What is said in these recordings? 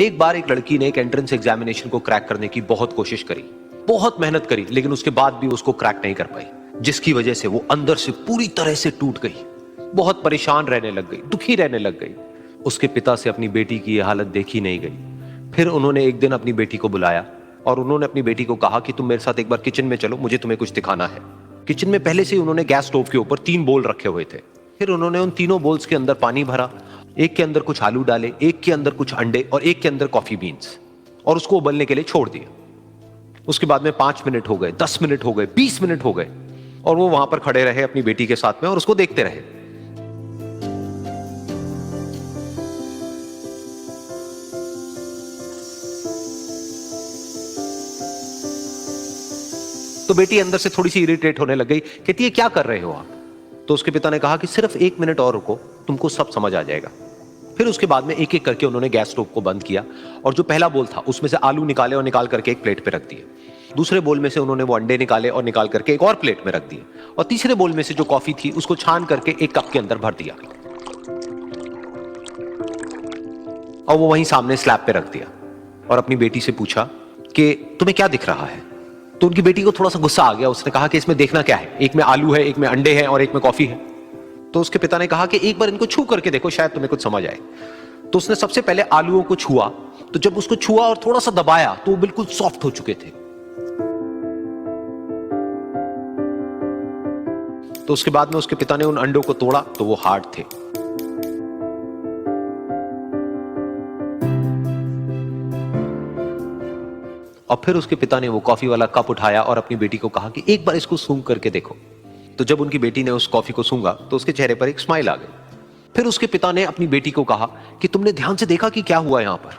एक बार एक लड़की ने एक एंट्रेंस एग्जामिनेशन को क्रैक करने की बहुत कोशिश करी, बहुत मेहनत करी, लेकिन उसके बाद भी उसको क्रैक नहीं कर पाई, जिसकी वजह से वो अंदर से पूरी तरह से टूट गई, बहुत परेशान रहने लग गई, दुखी रहने लग गई। उसके पिता से अपनी बेटी की यह हालत देखी नहीं गई। फिर उन्होंने एक दिन अपनी बेटी को बुलाया और उन्होंने अपनी बेटी को कहा कि तुम मेरे साथ एक बार किचन में चलो, मुझे तुम्हें कुछ दिखाना है। किचन में पहले से ही उन्होंने गैस स्टोव के ऊपर 3 बोल रखे हुए थे। फिर उन्होंने उन तीनों बोल्स के अंदर पानी भरा, एक के अंदर कुछ आलू डाले, एक के अंदर कुछ अंडे और एक के अंदर कॉफी बीन्स, और उसको उबलने के लिए छोड़ दिया। उसके बाद में 5 मिनट हो गए, 10 मिनट हो गए, 20 मिनट हो गए, और वो वहां पर खड़े रहे अपनी बेटी के साथ में और उसको देखते रहे। तो बेटी अंदर से थोड़ी सी इरिटेट होने लग गई, कहती है क्या कर रहे हो आप? तो उसके पिता ने कहा कि सिर्फ 1 मिनट और रुको, तुमको सब समझ आ जाएगा। फिर उसके बाद में एक एक करके उन्होंने गैस स्टोव को बंद किया और जो पहला बोल था उसमें से आलू निकाले और निकाल करके एक प्लेट पे रख दिए। दूसरे बोल में से उन्होंने वो अंडे निकाले और निकाल करके एक और प्लेट में रख दिए, और तीसरे बोल में से जो कॉफी थी उसको छान करके एक कप के अंदर भर दिया और वो वहीं सामने स्लैब पे रख दिया और अपनी बेटी से पूछा कि तुम्हें क्या दिख रहा है? तो उनकी बेटी को थोड़ा सा गुस्सा आ गया। उसने कहा कि इसमें देखना क्या है, एक में आलू है, एक में अंडे हैं और एक में कॉफी है। तो उसके पिता ने कहा कि एक बार इनको छू करके देखो, शायद तुम्हें कुछ समझ आए। तो उसने सबसे पहले आलूओं को छुआ, तो जब उसको छुआ और थोड़ा सा दबाया तो वो बिल्कुल सॉफ्ट हो चुके थे। तो उसके बाद में उसके पिता ने उन अंडों को तोड़ा तो वो हार्ड थे। और फिर उसके पिता ने वो कॉफी वाला कप उठाया और अपनी बेटी को कहा कि एक बार इसको सूंघ करके देखो। तो जब उनकी बेटी ने उस कॉफी को सूंघा तो उसके चेहरे पर एक स्माइल आ गई। फिर उसके पिता ने अपनी बेटी को कहा कि तुमने ध्यान से देखा कि क्या हुआ यहां पर?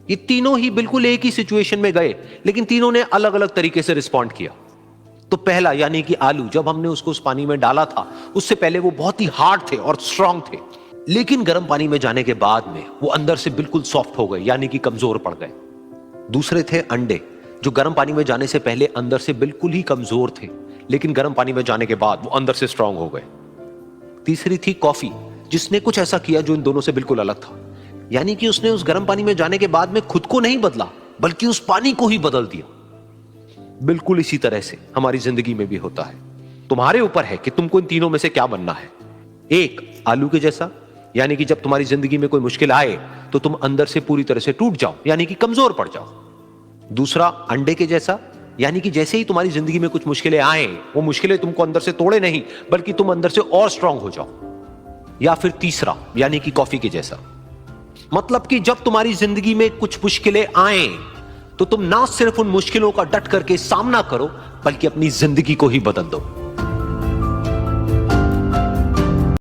ये तीनों ही बिल्कुल एक ही सिचुएशन में गए, लेकिन तीनों ने अलग अलग तरीके से रिस्पॉन्ड किया। तो पहला यानी कि आलू, जब हमने उसको उस पानी में डाला था उससे पहले वो बहुत ही हार्ड थे और स्ट्रांग थे, लेकिन गर्म पानी में जाने के बाद में वो अंदर से बिल्कुल सॉफ्ट हो गए, यानी कि कमजोर पड़ गए। दूसरे थे अंडे, जो गर्म पानी में जाने से पहले अंदर से बिल्कुल ही कमजोर थे, लेकिन गर्म पानी में जाने के बाद वो अंदर से स्ट्रांग हो गए। तीसरी थी कॉफी, जिसने कुछ ऐसा किया जो इन दोनों से बिल्कुल अलग था, यानी कि उसने उस गर्म पानी में जाने के बाद में खुद को नहीं बदला, बल्कि उस पानी को ही बदल दिया। बिल्कुल इसी तरह से हमारी जिंदगी में भी होता है। तुम्हारे ऊपर है कि तुमको इन तीनों में से क्या बनना है। एक, आलू के जैसा, यानी कि जब तुम्हारी जिंदगी में कोई मुश्किल आए तो तुम अंदर से पूरी तरह से टूट जाओ, यानी कि कमजोर पड़ जाओ। दूसरा, अंडे के जैसा, यानी कि जैसे ही तुम्हारी जिंदगी में कुछ मुश्किलें आए, वो मुश्किलें तुमको अंदर से तोड़े नहीं, बल्कि तुम अंदर से और स्ट्रांग हो जाओ। या फिर तीसरा, यानी कि कॉफी के जैसा, मतलब कि जब तुम्हारी जिंदगी में कुछ मुश्किलें आए तो तुम ना सिर्फ उन मुश्किलों का डट करके सामना करो, बल्कि अपनी जिंदगी को ही बदल दो।